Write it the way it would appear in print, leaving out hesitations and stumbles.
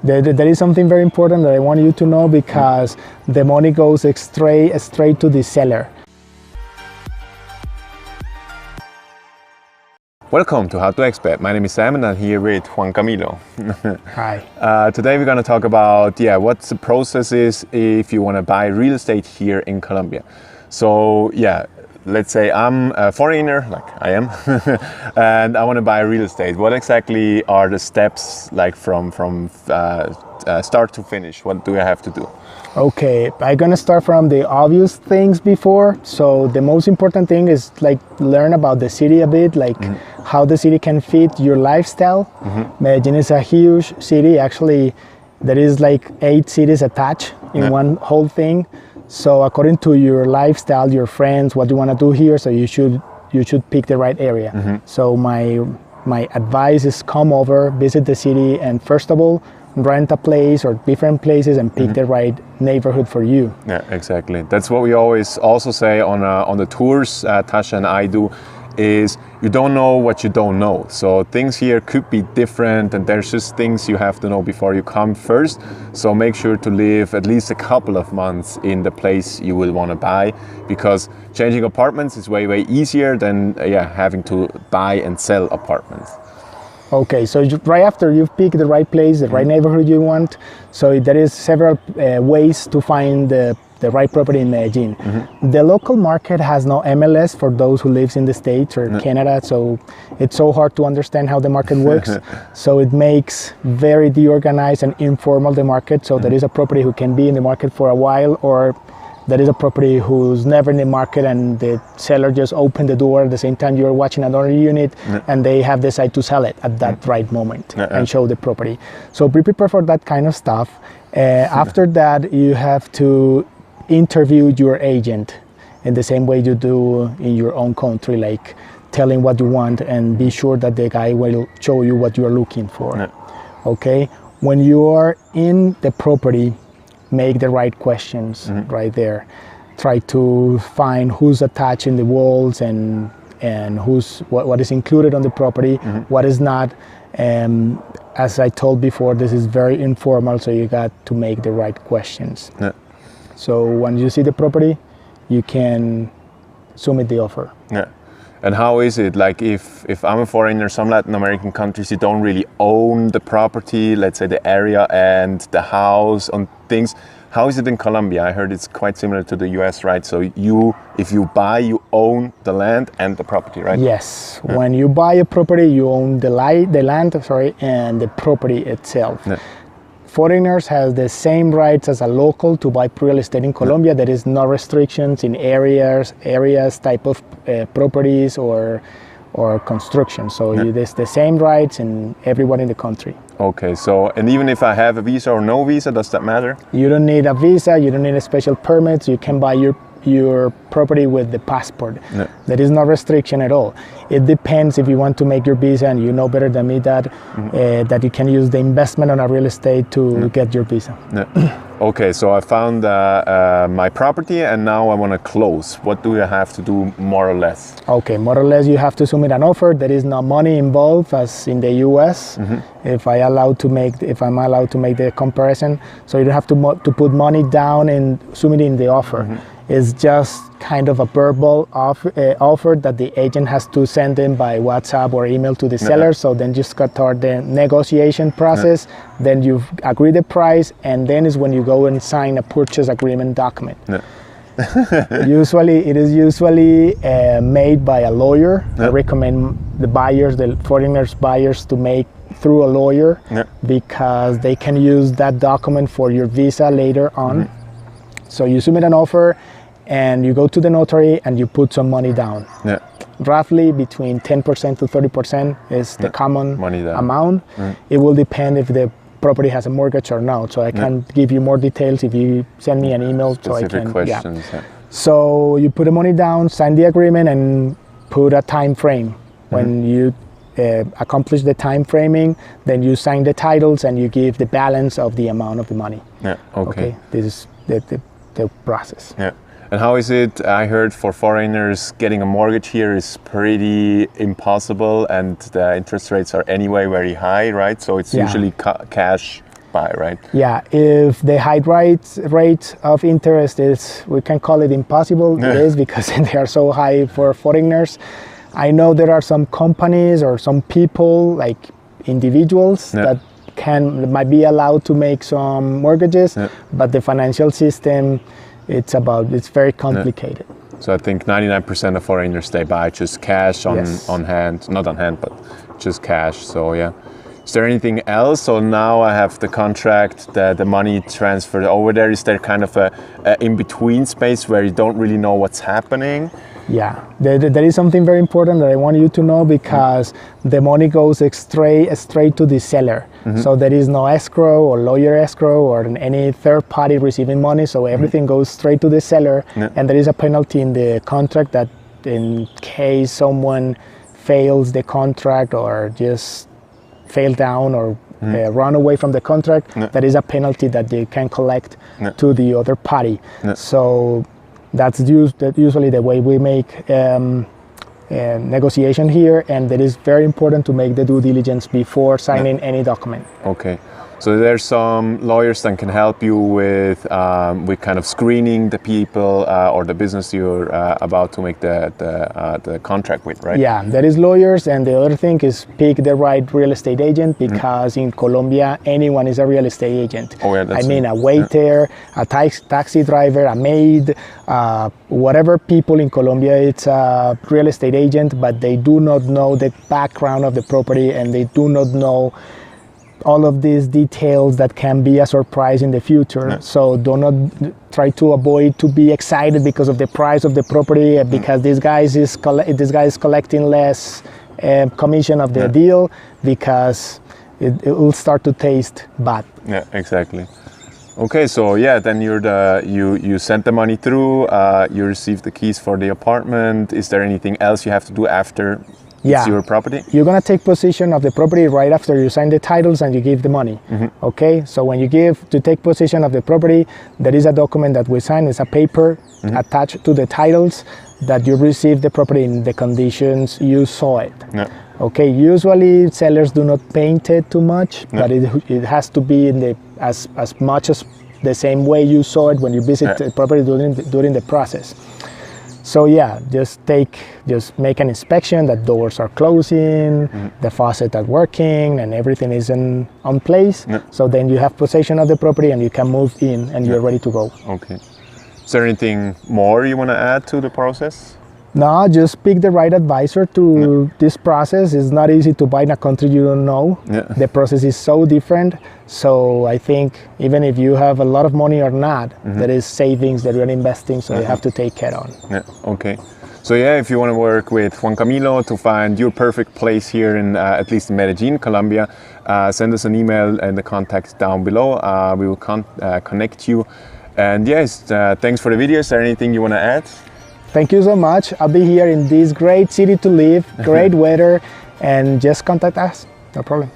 There is something very important that I want you to know, because the money goes straight to the seller. Welcome to How to Expat. My name is Sam and I'm here with Juan Camilo. Hi. Today we're going to talk about what the process is if you want to buy real estate here in Colombia. So let's say I'm a foreigner, like I am, and I want to buy real estate. What exactly are the steps, like from start to finish? What do I have to do? Okay, I'm gonna start from the obvious things before. So the most important thing is like learn about the city a bit, like how the city can fit your lifestyle. Medellin is a huge city. Actually, there is like 8 cities attached in one whole thing. So according to your lifestyle, your friends, what you want to do here, so you should pick the right area. So my advice is come over, visit the city, and first of all, rent a place or different places and pick the right neighborhood for you. Yeah, exactly. That's what we always also say on the tours Tasha and I do, is you don't know what you don't know. So things here could be different, and there's just things you have to know before you come first. So make sure to live at least a couple of months in the place you will want to buy, because changing apartments is way easier than having to buy and sell apartments. Okay, so right after you've picked the right place, the right neighborhood you want, so there is several ways to find the right property in Medellin. The local market has no MLS for those who lives in the States or Canada, so it's so hard to understand how the market works. So it makes very deorganized and informal the market. So there is a property who can be in the market for a while, or there is a property who's never in the market and the seller just opened the door at the same time you're watching another unit, and they have decided to sell it at that right moment and show the property. So be prepared for that kind of stuff. After that, you have to interview your agent in the same way you do in your own country, like telling what you want and be sure that the guy will show you what you are looking for. Okay, when you are in the property, make the right questions right there. Try to find who's attached in the walls and what is included on the property, what is not. As I told before, this is very informal, so you got to make the right questions. So when you see the property, you can submit the offer. And how is it, like if I'm a foreigner, some Latin American countries, you don't really own the property, let's say the area and the house and things. How is it in Colombia? I heard it's quite similar to the US, right? So if you buy, you own the land and the property, right? Yes. When you buy a property, you own the land, and the property itself. Foreigners have the same rights as a local to buy real estate in Colombia. There is no restrictions in areas, type of properties or construction. So there's the same rights in everyone in the country. Okay, so and even if I have a visa or no visa, does that matter? You don't need a visa. You don't need a special permit. You can buy your property with the passport. There is no restriction at all. It depends if you want to make your visa, and you know better than me that you can use the investment on a real estate to get your visa. Okay, so I found my property and now I want to close. What do I have to do more or less? Okay, more or less you have to submit an offer. There is no money involved as in the US. If I'm allowed to make the comparison, so you don't have to put money down and submitting the offer. It's just kind of a verbal offer that the agent has to send in by WhatsApp or email to the seller. So then just start the negotiation process. Then you agree the price, and then is when you go and sign a purchase agreement document. It is usually made by a lawyer. I recommend the foreigners buyers to make through a lawyer because they can use that document for your visa later on. So you submit an offer and you go to the notary and you put some money down. Roughly between 10% to 30% is the common amount. It will depend if the property has a mortgage or not. So I can give you more details if you send me an email. Specific questions. So you put the money down, sign the agreement, and put a time frame. When you accomplish the time framing, then you sign the titles and you give the balance of the amount of the money. Okay. This is the process. And how is it? I heard for foreigners getting a mortgage here is pretty impossible, and the interest rates are anyway very high, right? So it's usually cash buy, right? Yeah, if the high rate of interest is, we can call it impossible, it is, because they are so high for foreigners. I know there are some companies or some people, like individuals, that might be allowed to make some mortgages, but the financial system, it's very complicated. So I think 99% of foreigners, they buy just cash on hand, not on hand, but just cash. So yeah. Is there anything else? So now I have the contract, the money transferred over there. Is there kind of a in-between space where you don't really know what's happening? Yeah, there is something very important that I want you to know, because the money goes straight to the seller. So there is no escrow or lawyer escrow or any third party receiving money. So everything goes straight to the seller. And there is a penalty in the contract that in case someone fails the contract or just fail down or run away from the contract, there is a penalty that they can collect to the other party. So that's usually the way we make negotiation here, and it is very important to make the due diligence before signing any document. Okay. So there's some lawyers that can help you with kind of screening the people or the business you're about to make the contract with, right? Yeah, there is lawyers, and the other thing is pick the right real estate agent, because in Colombia anyone is a real estate agent. Oh, yeah, I mean, a waiter, a taxi driver, a maid, whatever people in Colombia, it's a real estate agent, but they do not know the background of the property, and they do not know all of these details that can be a surprise in the future. So do not try to avoid to be excited because of the price of the property, because this guy is collecting less commission of the deal, because it will start to taste bad. Yeah, exactly. Okay, so yeah, then you sent the money through, you received the keys for the apartment. Is there anything else you have to do after? It's your property? You're going to take possession of the property right after you sign the titles and you give the money. Okay, so when you take possession of the property, there is a document that we sign. It's a paper attached to the titles that you receive the property in the conditions you saw it. Okay, usually sellers do not paint it too much, but it has to be in as much as the same way you saw it when you visit the property during the process. So yeah, just make an inspection that doors are closing, the faucet are working, and everything is on place. So then you have possession of the property and you can move in and you're ready to go. Okay. Is there anything more you want to add to the process? No, just pick the right advisor to this process. It's not easy to buy in a country you don't know. The process is so different. So I think even if you have a lot of money or not, there is savings that you're investing, so you have to take care on. Okay. So yeah, if you want to work with Juan Camilo to find your perfect place here in at least in Medellin, Colombia, send us an email and the contacts down below. We will connect you. And yes, thanks for the video. Is there anything you want to add? Thank you so much. I'll be here in this great city to live, great weather, and just contact us. No problem.